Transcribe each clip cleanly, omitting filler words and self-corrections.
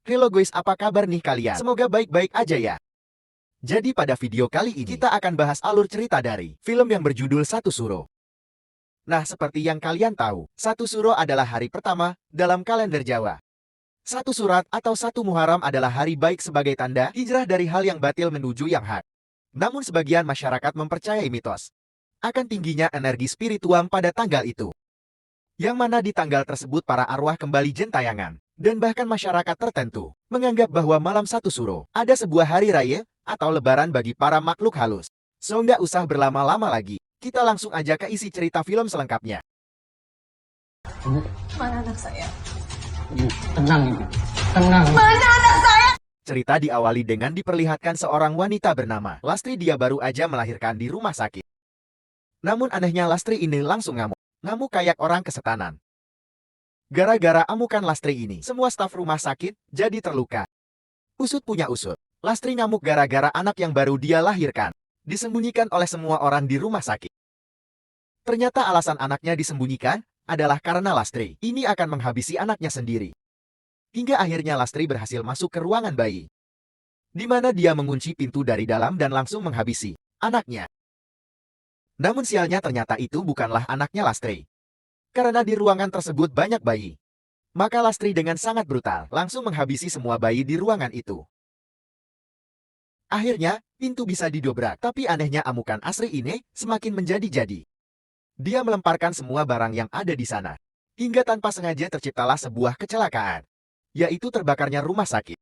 Halo guys, apa kabar nih kalian? Semoga baik-baik aja ya. Jadi pada video kali ini, kita akan bahas alur cerita dari film yang berjudul Satu Suro. Nah, seperti yang kalian tahu, Satu Suro adalah hari pertama dalam kalender Jawa. Satu Surat atau Satu Muharram adalah hari baik sebagai tanda hijrah dari hal yang batil menuju yang hak. Namun sebagian masyarakat mempercayai mitos akan tingginya energi spiritual pada tanggal itu. Yang mana di tanggal tersebut para arwah kembali gentayangan. Dan bahkan masyarakat tertentu menganggap bahwa malam Satu Suro ada sebuah hari raya atau lebaran bagi para makhluk halus. So nggak usah berlama-lama lagi, kita langsung aja ke isi cerita film selengkapnya. Ibu, Mana anak saya? ibu, tenang ibu, tenang. Mana anak saya? Cerita diawali dengan diperlihatkan seorang wanita bernama Lastri. Dia baru aja melahirkan di rumah sakit. Namun anehnya Lastri ini langsung ngamuk. Ngamuk kayak orang kesetanan. Gara-gara amukan Lastri ini, semua staf rumah sakit jadi terluka. Usut punya usut. Lastri ngamuk gara-gara anak yang baru dia lahirkan disembunyikan oleh semua orang di rumah sakit. Ternyata alasan anaknya disembunyikan adalah karena Lastri ini akan menghabisi anaknya sendiri. Hingga akhirnya Lastri berhasil masuk ke ruangan bayi, di mana dia mengunci pintu dari dalam dan langsung menghabisi anaknya. Namun sialnya ternyata itu bukanlah anaknya Lastri. Karena di ruangan tersebut banyak bayi. Maka Lastri dengan sangat brutal langsung menghabisi semua bayi di ruangan itu. Akhirnya, pintu bisa didobrak. Tapi anehnya amukan Asri ini semakin menjadi-jadi. Dia melemparkan semua barang yang ada di sana. Hingga tanpa sengaja terciptalah sebuah kecelakaan. Yaitu terbakarnya rumah sakit.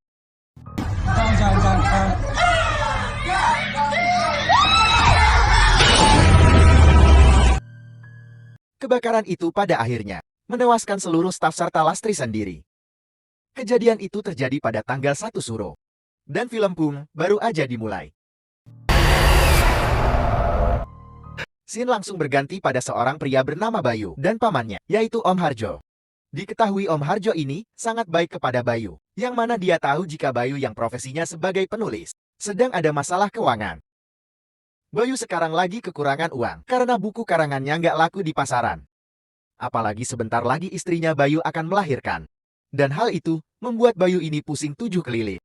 Jangan. Kebakaran itu pada akhirnya menewaskan seluruh staf serta Lastri sendiri. Kejadian itu terjadi pada tanggal 1 Suro. Dan film pun baru aja dimulai. Scene langsung berganti pada seorang pria bernama Bayu dan pamannya, yaitu Om Harjo. Diketahui Om Harjo ini sangat baik kepada Bayu, yang mana dia tahu jika Bayu yang profesinya sebagai penulis sedang ada masalah keuangan. Bayu sekarang lagi kekurangan uang karena buku karangannya nggak laku di pasaran. Apalagi sebentar lagi istrinya Bayu akan melahirkan. Dan hal itu membuat Bayu ini pusing 7 keliling.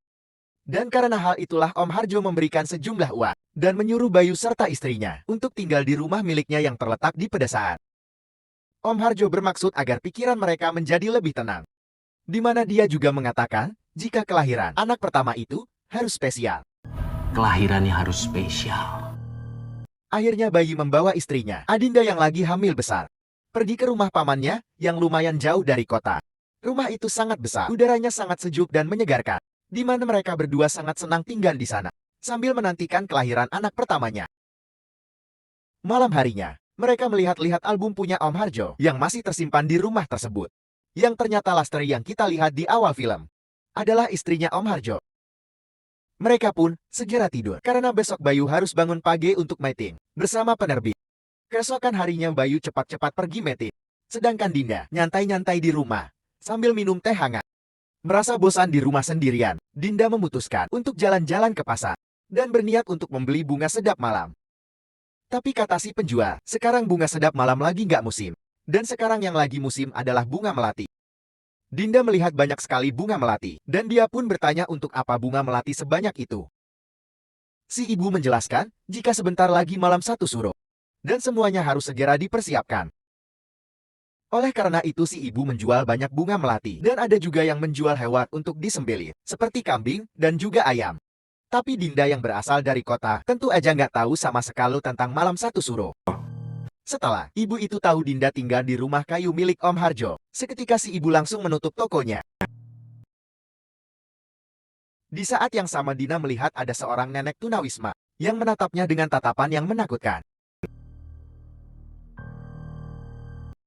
Dan karena hal itulah Om Harjo memberikan sejumlah uang dan menyuruh Bayu serta istrinya untuk tinggal di rumah miliknya yang terletak di pedesaan. Om Harjo bermaksud agar pikiran mereka menjadi lebih tenang. Di mana dia juga mengatakan jika kelahiran anak pertama itu harus spesial. Kelahirannya harus spesial. Akhirnya Bayu membawa istrinya, Adinda yang lagi hamil besar, pergi ke rumah pamannya yang lumayan jauh dari kota. Rumah itu sangat besar, udaranya sangat sejuk dan menyegarkan, di mana mereka berdua sangat senang tinggal di sana, sambil menantikan kelahiran anak pertamanya. Malam harinya, mereka melihat-lihat album punya Om Harjo yang masih tersimpan di rumah tersebut. Yang ternyata Lastri yang kita lihat di awal film adalah istrinya Om Harjo. Mereka pun segera tidur karena besok Bayu harus bangun pagi untuk meeting bersama penerbit. Keesokan harinya Bayu cepat-cepat pergi meeting. Sedangkan Dinda nyantai-nyantai di rumah sambil minum teh hangat. Merasa bosan di rumah sendirian, Dinda memutuskan untuk jalan-jalan ke pasar dan berniat untuk membeli bunga sedap malam. Tapi kata si penjual, sekarang bunga sedap malam lagi nggak musim. Dan sekarang yang lagi musim adalah bunga melati. Dinda melihat banyak sekali bunga melati, dan dia pun bertanya untuk apa bunga melati sebanyak itu. Si ibu menjelaskan, jika sebentar lagi malam Satu Suro, dan semuanya harus segera dipersiapkan. Oleh karena itu si ibu menjual banyak bunga melati, dan ada juga yang menjual hewan untuk disembelih, seperti kambing dan juga ayam. Tapi Dinda yang berasal dari kota, tentu aja nggak tahu sama sekali tentang malam Satu Suro. Setelah ibu itu tahu Dinda tinggal di rumah kayu milik Om Harjo, seketika si ibu langsung menutup tokonya. Di saat yang sama Dina melihat ada seorang nenek tunawisma yang menatapnya dengan tatapan yang menakutkan.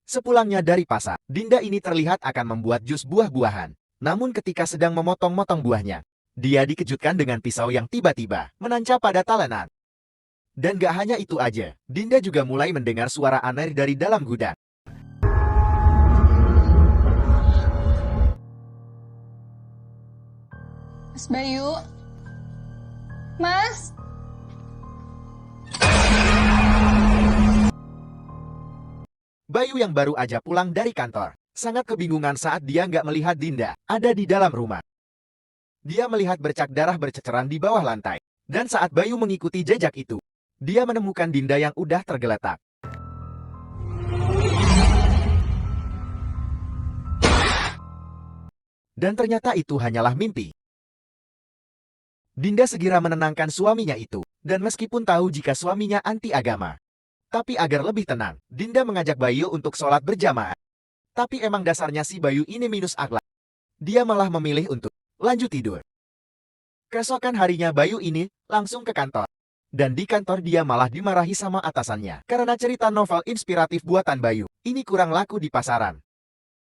Sepulangnya dari pasar, Dinda ini terlihat akan membuat jus buah-buahan. Namun ketika sedang memotong-motong buahnya, dia dikejutkan dengan pisau yang tiba-tiba menancap pada talenan. Dan gak hanya itu aja, Dinda juga mulai mendengar suara aneh dari dalam gudang. Mas Bayu? Mas? Bayu yang baru aja pulang dari kantor sangat kebingungan saat dia nggak melihat Dinda ada di dalam rumah. Dia melihat bercak darah berceceran di bawah lantai. Dan saat Bayu mengikuti jejak itu, dia menemukan Dinda yang udah tergeletak. Dan ternyata itu hanyalah mimpi. Dinda segera menenangkan suaminya itu, dan meskipun tahu jika suaminya anti agama, tapi agar lebih tenang, Dinda mengajak Bayu untuk sholat berjamaah. Tapi emang dasarnya si Bayu ini minus akhlak. Dia malah memilih untuk lanjut tidur. Keesokan harinya Bayu ini langsung ke kantor. Dan di kantor dia malah dimarahi sama atasannya. Karena cerita novel inspiratif buatan Bayu ini kurang laku di pasaran.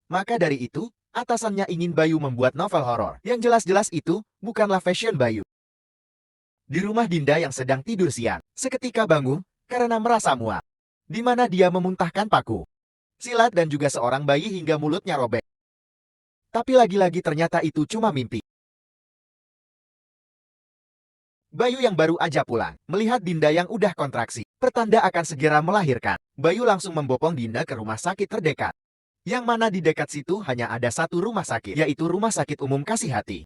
Maka dari itu, atasannya ingin Bayu membuat novel horor. Yang jelas-jelas itu bukanlah fashion Bayu. Di rumah Dinda yang sedang tidur siang, seketika bangun karena merasa muak. Di mana dia memuntahkan paku, silat dan juga seorang bayi hingga mulutnya robek. Tapi lagi-lagi ternyata itu cuma mimpi. Bayu yang baru aja pulang, melihat Dinda yang udah kontraksi, pertanda akan segera melahirkan. Bayu langsung membopong Dinda ke rumah sakit terdekat. Yang mana di dekat situ hanya ada satu rumah sakit, yaitu Rumah Sakit Umum Kasih Hati.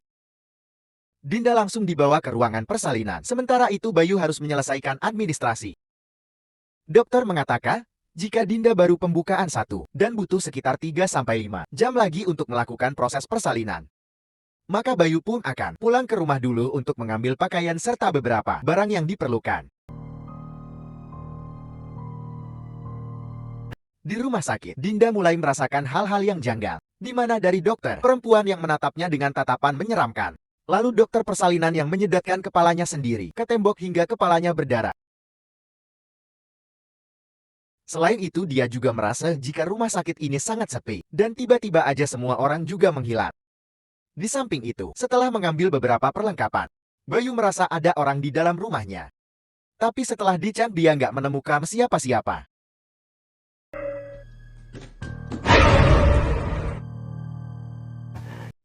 Dinda langsung dibawa ke ruangan persalinan. Sementara itu Bayu harus menyelesaikan administrasi. Dokter mengatakan, jika Dinda baru pembukaan 1 dan butuh sekitar 3-5 jam lagi untuk melakukan proses persalinan. Maka Bayu pun akan pulang ke rumah dulu untuk mengambil pakaian serta beberapa barang yang diperlukan. Di rumah sakit, Dinda mulai merasakan hal-hal yang janggal, di mana dari dokter perempuan yang menatapnya dengan tatapan menyeramkan. Lalu dokter persalinan yang menyedotkan kepalanya sendiri ke tembok hingga kepalanya berdarah. Selain itu dia juga merasa jika rumah sakit ini sangat sepi, dan tiba-tiba aja semua orang juga menghilang. Di samping itu, setelah mengambil beberapa perlengkapan, Bayu merasa ada orang di dalam rumahnya. Tapi setelah dicek dia nggak menemukan siapa-siapa.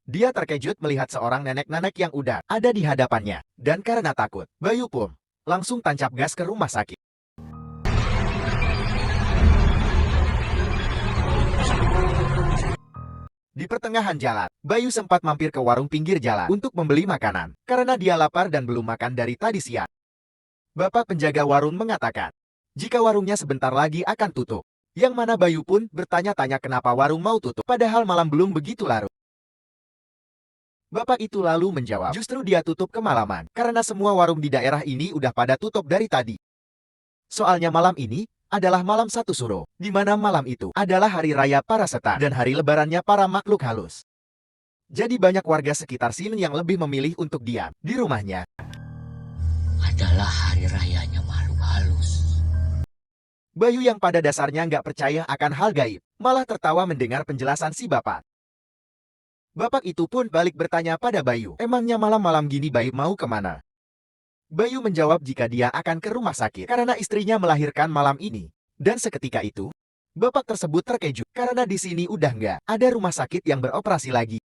Dia terkejut melihat seorang nenek-nenek yang udah ada di hadapannya. Dan karena takut, Bayu pun langsung tancap gas ke rumah sakit. Di pertengahan jalan, Bayu sempat mampir ke warung pinggir jalan untuk membeli makanan. Karena dia lapar dan belum makan dari tadi siang. Bapak penjaga warung mengatakan, jika warungnya sebentar lagi akan tutup. Yang mana Bayu pun bertanya-tanya kenapa warung mau tutup, padahal malam belum begitu larut. Bapak itu lalu menjawab, justru dia tutup kemalaman, karena semua warung di daerah ini udah pada tutup dari tadi. Soalnya malam ini adalah malam 1 Suro, di mana malam itu adalah hari raya para setan dan hari lebarannya para makhluk halus. Jadi banyak warga sekitar sini yang lebih memilih untuk diam di rumahnya. Adalah hari rayanya makhluk halus. Bayu yang pada dasarnya nggak percaya akan hal gaib, malah tertawa mendengar penjelasan si bapak. Bapak itu pun balik bertanya pada Bayu, emangnya malam-malam gini Bayu mau kemana? Bayu menjawab jika dia akan ke rumah sakit karena istrinya melahirkan malam ini. Dan seketika itu, bapak tersebut terkejut karena di sini udah nggak ada rumah sakit yang beroperasi lagi.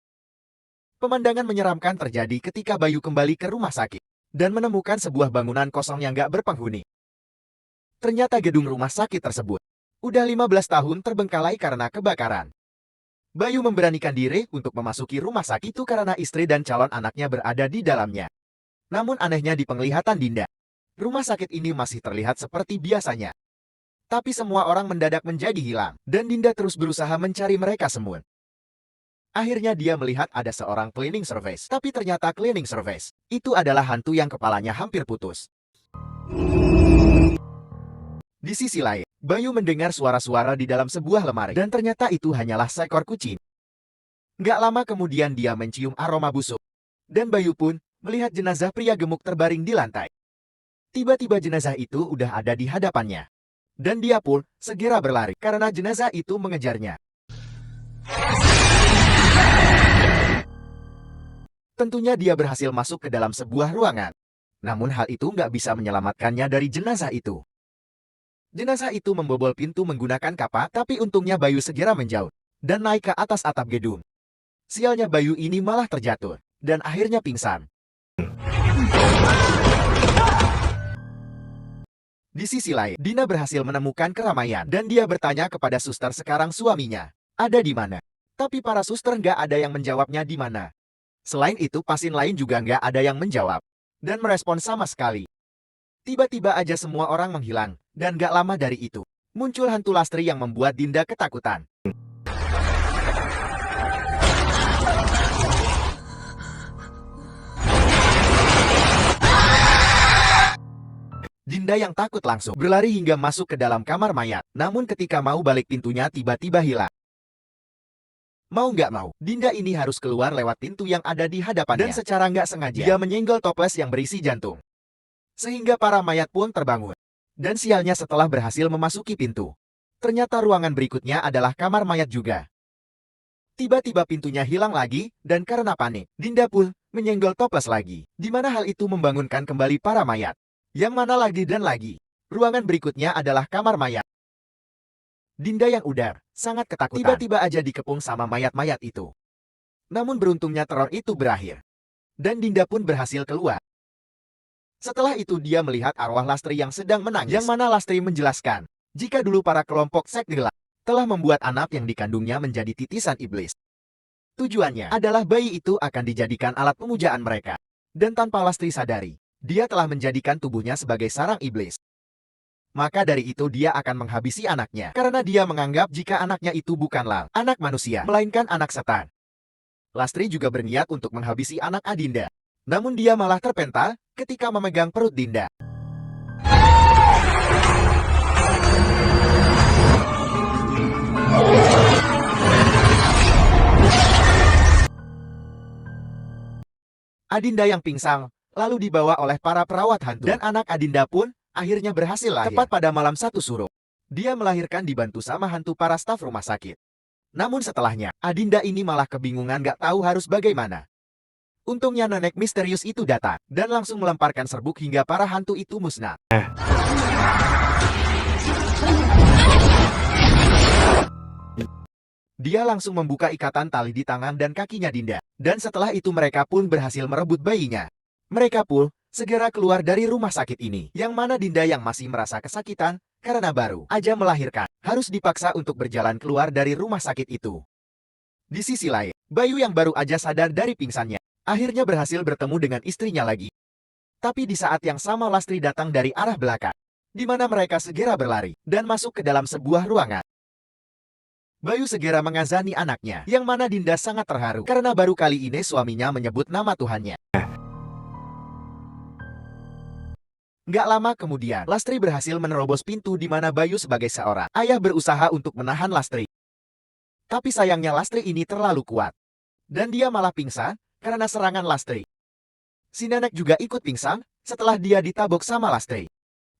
Pemandangan menyeramkan terjadi ketika Bayu kembali ke rumah sakit dan menemukan sebuah bangunan kosong yang nggak berpenghuni. Ternyata gedung rumah sakit tersebut udah 15 tahun terbengkalai karena kebakaran. Bayu memberanikan diri untuk memasuki rumah sakit itu karena istri dan calon anaknya berada di dalamnya. Namun anehnya di penglihatan Dinda, rumah sakit ini masih terlihat seperti biasanya. Tapi semua orang mendadak menjadi hilang, dan Dinda terus berusaha mencari mereka semua. Akhirnya dia melihat ada seorang cleaning service, tapi ternyata cleaning service itu adalah hantu yang kepalanya hampir putus. Di sisi lain, Bayu mendengar suara-suara di dalam sebuah lemari dan ternyata itu hanyalah seekor kucing. Gak lama kemudian dia mencium aroma busuk. Dan Bayu pun melihat jenazah pria gemuk terbaring di lantai. Tiba-tiba jenazah itu udah ada di hadapannya. Dan dia pun segera berlari karena jenazah itu mengejarnya. Tentunya dia berhasil masuk ke dalam sebuah ruangan. Namun hal itu nggak bisa menyelamatkannya dari jenazah itu. Jenazah itu membobol pintu menggunakan kapak, tapi untungnya Bayu segera menjauh dan naik ke atas atap gedung. Sialnya Bayu ini malah terjatuh dan akhirnya pingsan. Di sisi lain, Dina berhasil menemukan keramaian dan dia bertanya kepada suster sekarang suaminya ada di mana. Tapi para suster nggak ada yang menjawabnya di mana. Selain itu pasien lain juga nggak ada yang menjawab dan merespon sama sekali. Tiba-tiba aja semua orang menghilang, dan gak lama dari itu, muncul hantu Lastri yang membuat Dinda ketakutan. Dinda yang takut langsung berlari hingga masuk ke dalam kamar mayat. Namun ketika mau balik pintunya tiba-tiba hilang. Mau nggak mau, Dinda ini harus keluar lewat pintu yang ada di hadapannya. Dan secara nggak sengaja, dia menyenggol toples yang berisi jantung. Sehingga para mayat pun terbangun. Dan sialnya setelah berhasil memasuki pintu, ternyata ruangan berikutnya adalah kamar mayat juga. Tiba-tiba pintunya hilang lagi, dan karena panik, Dinda pun menyenggol toples lagi. Di mana hal itu membangunkan kembali para mayat. Yang mana lagi dan lagi, ruangan berikutnya adalah kamar mayat. Dinda yang udar, sangat ketakutan. Tiba-tiba aja dikepung sama mayat-mayat itu. Namun beruntungnya teror itu berakhir. Dan Dinda pun berhasil keluar. Setelah itu dia melihat arwah Lastri yang sedang menangis. Yang mana Lastri menjelaskan, jika dulu para kelompok sekte gelap telah membuat anak yang dikandungnya menjadi titisan iblis. Tujuannya adalah bayi itu akan dijadikan alat pemujaan mereka. Dan tanpa Lastri sadari, dia telah menjadikan tubuhnya sebagai sarang iblis. Maka dari itu dia akan menghabisi anaknya. Karena dia menganggap jika anaknya itu bukanlah anak manusia, melainkan anak setan. Lastri juga berniat untuk menghabisi anak Adinda. Namun dia malah terpental ketika memegang perut Dinda. Adinda yang pingsan lalu dibawa oleh para perawat hantu. Dan anak Adinda pun akhirnya berhasil lahir. Tepat pada malam 1 Suro, dia melahirkan dibantu sama hantu para staf rumah sakit. Namun setelahnya, Adinda ini malah kebingungan gak tahu harus bagaimana. Untungnya nenek misterius itu datang, dan langsung melemparkan serbuk hingga para hantu itu musnah. Dia langsung membuka ikatan tali di tangan dan kakinya Dinda. Dan setelah itu mereka pun berhasil merebut bayinya. Mereka pun segera keluar dari rumah sakit ini. Yang mana Dinda yang masih merasa kesakitan karena baru aja melahirkan, harus dipaksa untuk berjalan keluar dari rumah sakit itu. Di sisi lain, Bayu yang baru aja sadar dari pingsannya, akhirnya berhasil bertemu dengan istrinya lagi. Tapi di saat yang sama Lastri datang dari arah belakang, di mana mereka segera berlari dan masuk ke dalam sebuah ruangan. Bayu segera mengazani anaknya, yang mana Dinda sangat terharu karena baru kali ini suaminya menyebut nama Tuhannya. Nggak lama kemudian, Lastri berhasil menerobos pintu di mana Bayu sebagai seorang ayah berusaha untuk menahan Lastri. Tapi sayangnya Lastri ini terlalu kuat. Dan dia malah pingsan karena serangan Lastri. Si nenek juga ikut pingsan setelah dia ditabok sama Lastri.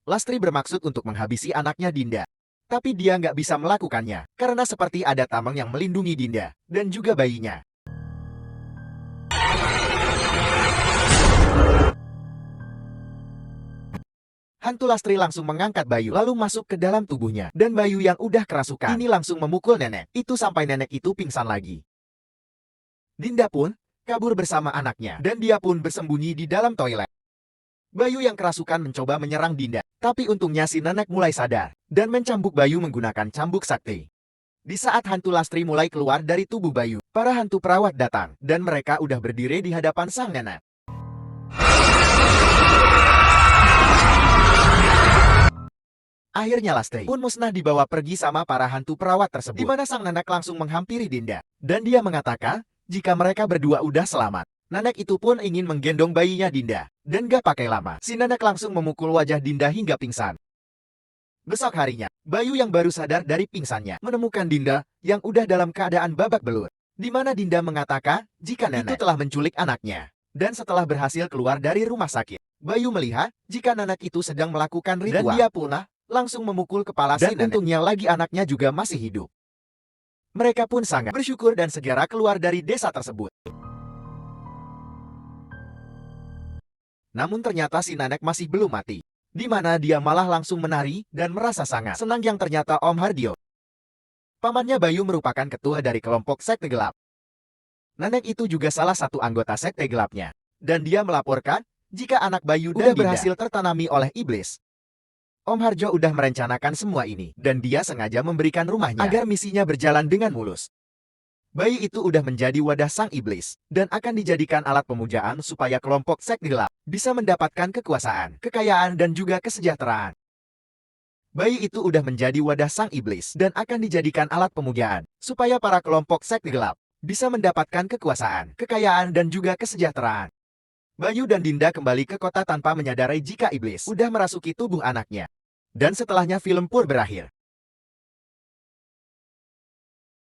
Lastri bermaksud untuk menghabisi anaknya Dinda. Tapi dia nggak bisa melakukannya karena seperti ada tameng yang melindungi Dinda dan juga bayinya. Hantu Lastri langsung mengangkat Bayu lalu masuk ke dalam tubuhnya. Dan Bayu yang udah kerasukan ini langsung memukul nenek itu sampai nenek itu pingsan lagi. Dinda pun kabur bersama anaknya dan dia pun bersembunyi di dalam toilet. Bayu yang kerasukan mencoba menyerang Dinda, tapi untungnya si nenek mulai sadar dan mencambuk Bayu menggunakan cambuk sakti. Di saat hantu Lastri mulai keluar dari tubuh Bayu, para hantu perawat datang dan mereka udah berdiri di hadapan sang nenek. Akhirnya Lastri pun musnah dibawa pergi sama para hantu perawat tersebut. Di mana sang nenek langsung menghampiri Dinda dan dia mengatakan jika mereka berdua udah selamat. Nenek itu pun ingin menggendong bayinya Dinda. Dan gak pakai lama, si nenek langsung memukul wajah Dinda hingga pingsan. Besok harinya, Bayu yang baru sadar dari pingsannya menemukan Dinda yang udah dalam keadaan babak belur. Di mana Dinda mengatakan jika nenek itu telah menculik anaknya. Dan setelah berhasil keluar dari rumah sakit, Bayu melihat jika nenek itu sedang melakukan ritual. Dan dia punah, langsung memukul kepala si nenek. Dan untungnya lagi anaknya juga masih hidup. Mereka pun sangat bersyukur dan segera keluar dari desa tersebut. Namun ternyata si nenek masih belum mati. Di mana dia malah langsung menari dan merasa sangat senang yang ternyata Om Hardio. Pamannya Bayu merupakan ketua dari kelompok sekte gelap. Nenek itu juga salah satu anggota sekte gelapnya. Dan dia melaporkan jika anak Bayu udah berhasil tertanami oleh iblis. Om Harjo udah merencanakan semua ini dan dia sengaja memberikan rumahnya agar misinya berjalan dengan mulus. Bayi itu udah menjadi wadah sang iblis, dan akan dijadikan alat pemujaan supaya kelompok seks gelap bisa mendapatkan kekuasaan, kekayaan, dan juga kesejahteraan. Bayi itu udah menjadi wadah sang iblis, dan akan dijadikan alat pemujaan supaya para kelompok seks gelap bisa mendapatkan kekuasaan, kekayaan, dan juga kesejahteraan. Bayu dan Dinda kembali ke kota tanpa menyadari jika iblis udah merasuki tubuh anaknya. Dan setelahnya film pun berakhir.